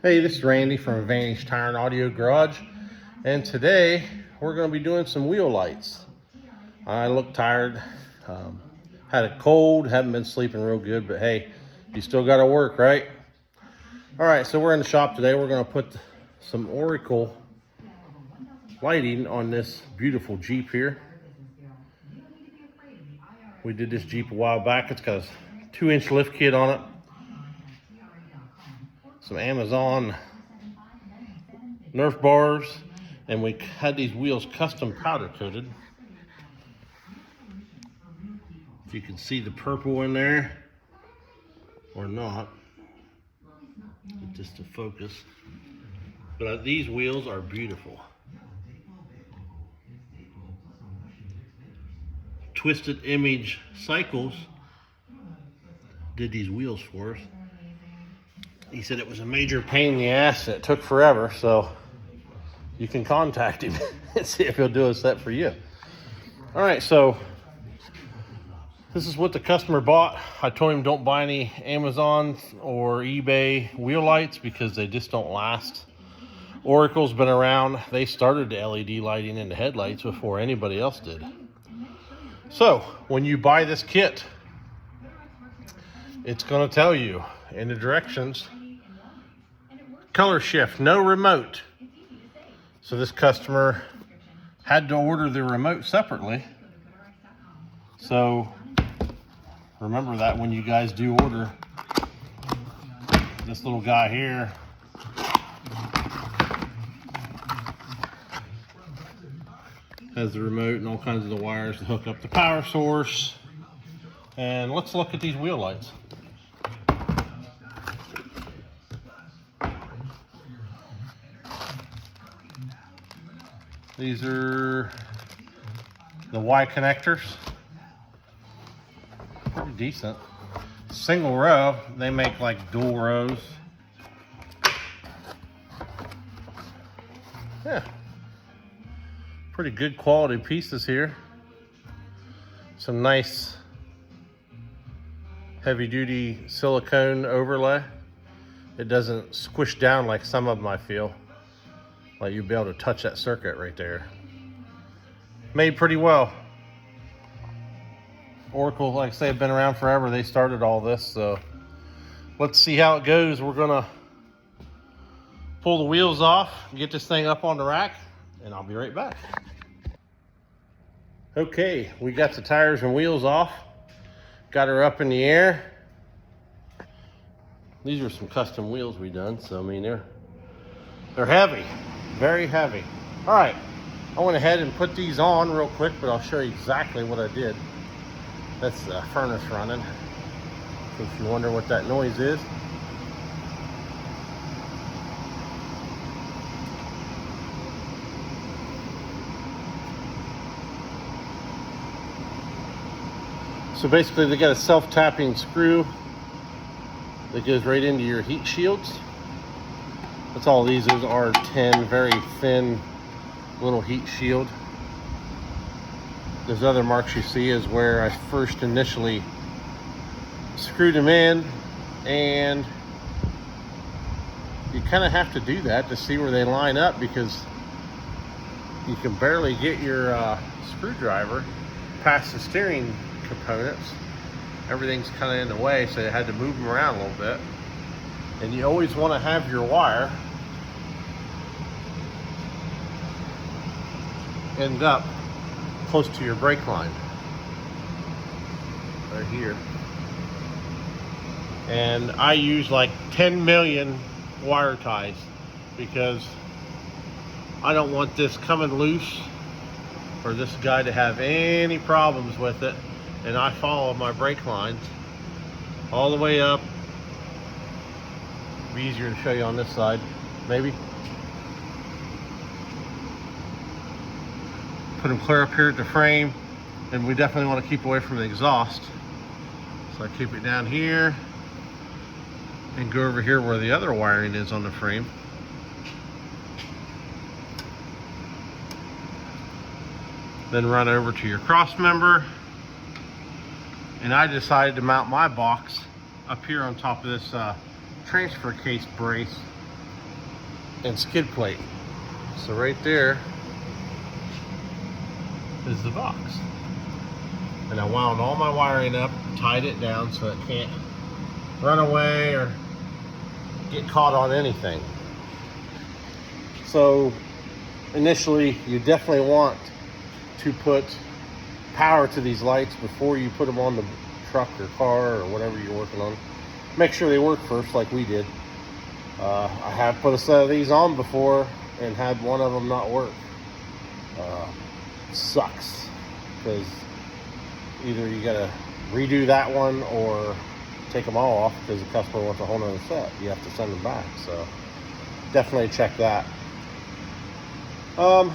Hey, this is Randy from Advantage Tire and Audio Garage, and today we're going to be doing some wheel lights. I look tired, had a cold, haven't been sleeping real good, but hey, you still got to work, right? All right, so we're in the shop today. We're going to put some Oracle lighting on this beautiful Jeep here. We did this Jeep a while back. It's got a 2-inch lift kit on it, some Amazon Nerf bars, and we had these wheels custom powder coated. If you can see the purple in there or not, just to focus. But these wheels are beautiful. Twisted Image Cycles did these wheels for us. He said it was a major pain in the ass and it took forever, so you can contact him and see if he'll do a set for you. All right, so this is what the customer bought. I told him don't buy any Amazon or eBay wheel lights because they just don't last. Oracle's been around. They started the LED lighting in the headlights before anybody else did. So when you buy this kit, it's going to tell you in the directions, color shift, no remote. So this customer had to order the remote separately. So remember that when you guys do order. This little guy here has the remote and all kinds of the wires to hook up the power source. And let's look at these wheel lights. These are the Y connectors. Pretty decent. Single row. They make like dual rows. Yeah. Pretty good quality pieces here. Some nice heavy duty silicone overlay. It doesn't squish down like some of them I feel. Like you'll be able to touch that circuit right there. Made pretty well. Oracle, like I say, have been around forever. They started all this, so let's see how it goes. We're gonna pull the wheels off, get this thing up on the rack, and I'll be right back. Okay, we got the tires and wheels off. Got her up in the air. These are some custom wheels we done, so I mean they're heavy. Very heavy. All right, I went ahead and put these on real quick, but I'll show you exactly what I did. That's the furnace running, in case you wonder what that noise is. So basically they got a self-tapping screw that goes right into your heat shields. That's all these is, R10, very thin little heat shield. Those other marks you see is where I first initially screwed them in, and you kind of have to do that to see where they line up because you can barely get your screwdriver past the steering components. Everything's kind of in the way, so I had to move them around a little bit. And you always want to have your wire end up close to your brake line, right here. And I use like 10 million wire ties because I don't want this coming loose or this guy to have any problems with it. And I follow my brake lines all the way up. Be easier to show you on this side, maybe. Put them clear up here at the frame, and we definitely want to keep away from the exhaust. So I keep it down here and go over here where the other wiring is on the frame. Then run over to your cross member. And I decided to mount my box up here on top of this transfer case brace and skid plate. So right there is the box. And I wound all my wiring up, tied it down so it can't run away or get caught on anything. So initially, you definitely want to put power to these lights before you put them on the truck or car or whatever you're working on. Make sure they work first, like we did. I have put a set of these on before and had one of them not work. Sucks, because either you gotta redo that one or take them all off because the customer wants a whole nother set. You have to send them back. So definitely check that. The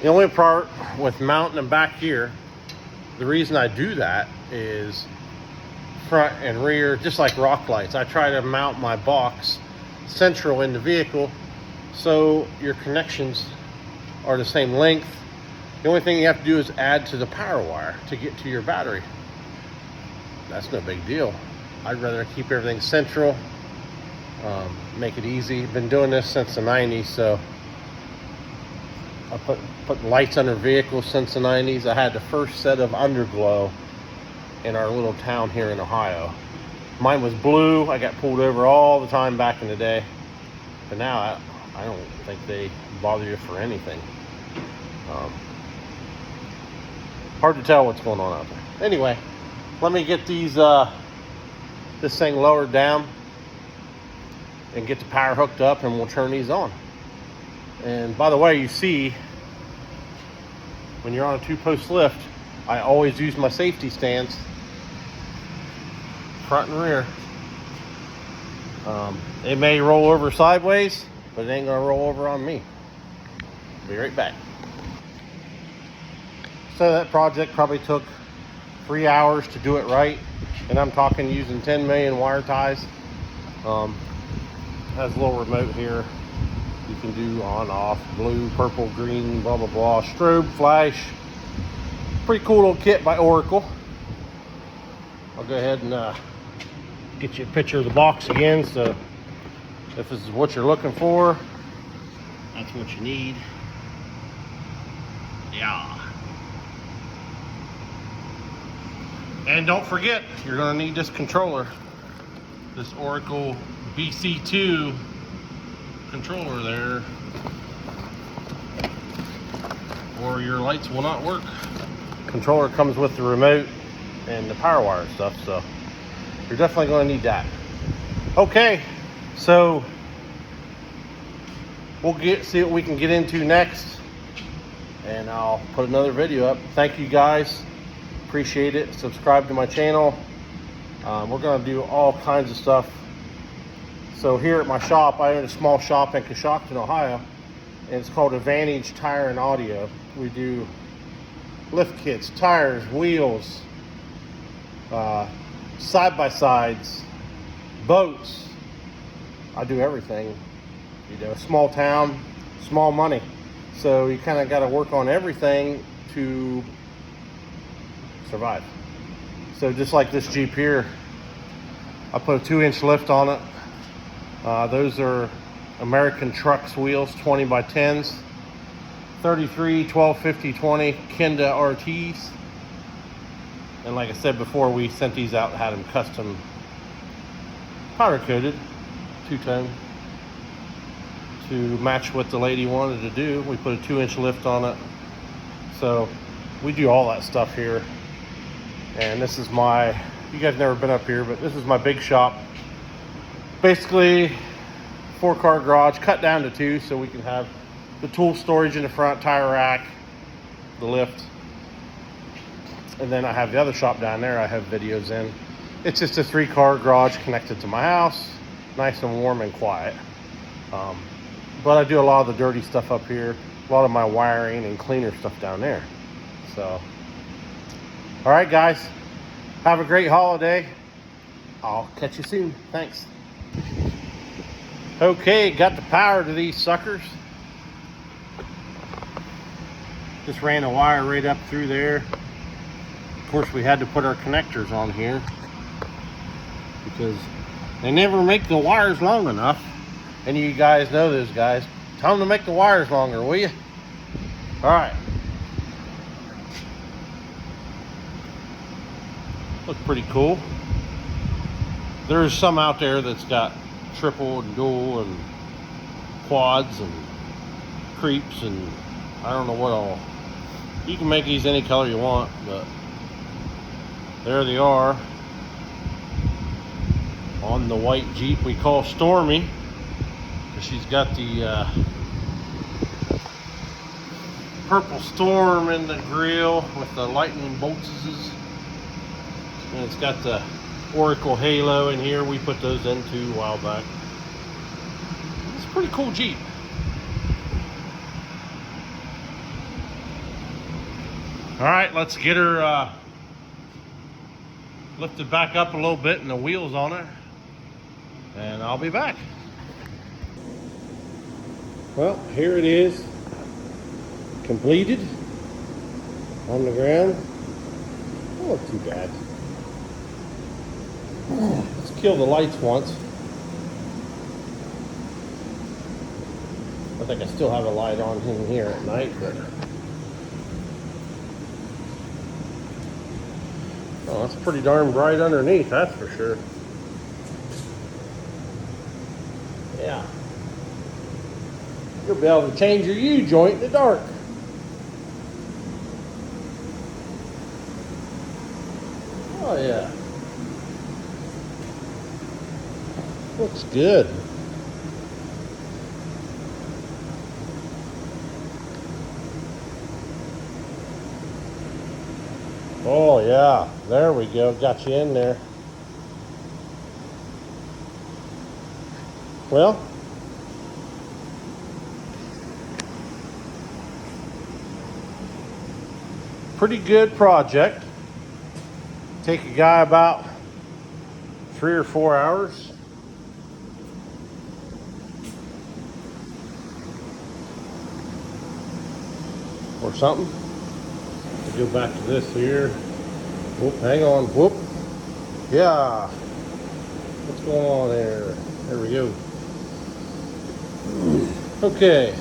only part with mounting them back here, the reason I do that is front and rear, just like rock lights. I try to mount my box central in the vehicle so your connections are the same length. The only thing you have to do is add to the power wire to get to your battery. That's no big deal. I'd rather keep everything central, make it easy. Been doing this since the 90s, so I put lights under vehicles since the 90s. I had the first set of underglow in our little town here in Ohio. Mine was blue. I got pulled over all the time back in the day, but now I don't think they bother you for anything. Hard to tell what's going on out there. Anyway, let me get these this thing lowered down and get the power hooked up, and we'll turn these on. And by the way, you see, when you're on a 2-post lift, I always use my safety stands, front and rear. It may roll over sideways, but it ain't gonna roll over on me. Be right back. So that project probably took 3 hours to do it right, and I'm talking using 10 million wire ties. Has a little remote here. You can do on, off, blue, purple, green, blah, blah, blah. Strobe, flash. Pretty cool little kit by Oracle. I'll go ahead and get you a picture of the box again. So if this is what you're looking for, that's what you need. Yeah. And don't forget, you're gonna need this controller. This Oracle BC2 controller there, or your lights will not work. Controller comes with the remote and the power wire stuff, so you're definitely going to need that. Okay, so we'll see what we can get into next, and I'll put another video up. Thank you guys, appreciate it. Subscribe to my channel. We're going to do all kinds of stuff. So here at my shop, I own a small shop in Coshocton, Ohio, and it's called Advantage Tire and Audio. We do lift kits, tires, wheels, side-by-sides, boats. I do everything. You know, small town, small money. So you kind of got to work on everything to survive. So just like this Jeep here, I put a 2-inch lift on it. Those are American Trucks wheels, 20 by 10s, 33, 12, 50, 20 Kenda RTs. And like I said before, we sent these out and had them custom powder coated, 2-tone, to match what the lady wanted to do. We put a 2-inch lift on it. So we do all that stuff here. And this is my, you guys never been up here, but this is my big shop. Basically 4-car garage cut down to 2, so we can have the tool storage in the front, tire rack, the lift, and then I have the other shop down there I have videos in. It's just a 3-car garage connected to my house, nice and warm and quiet. But I do a lot of the dirty stuff up here, a lot of my wiring and cleaner stuff down there. So all right guys, have a great holiday. I'll catch you soon. Thanks. Okay, got the power to these suckers. Just ran a wire right up through there. Of course, we had to put our connectors on here because they never make the wires long enough, Any of you guys know those guys, tell them to make the wires longer, will you? All right. Look pretty cool. There's some out there that's got triple and dual and quads and creeps and I don't know what all. You can make these any color you want, but there they are on the white Jeep we call Stormy, because she's got the purple Storm in the grill with the lightning bolts, and it's got the Oracle Halo in here. We put those in too a while back. It's a pretty cool Jeep. All right, let's get her lifted back up a little bit and the wheels on it, and I'll be back. Well, here it is, completed on the ground. Don't look too bad. Let's kill the lights once. I think I still have a light on in here at night, but oh, that's pretty darn bright underneath, that's for sure. Yeah. You'll be able to change your U-joint in the dark. Oh yeah. Looks good. Oh yeah, there we go, got you in there. Well, pretty good project. Take a guy about 3 or 4 hours. Or something. Go back to this here. Whoop, hang on, whoop. Yeah. What's going on there? There we go. Okay.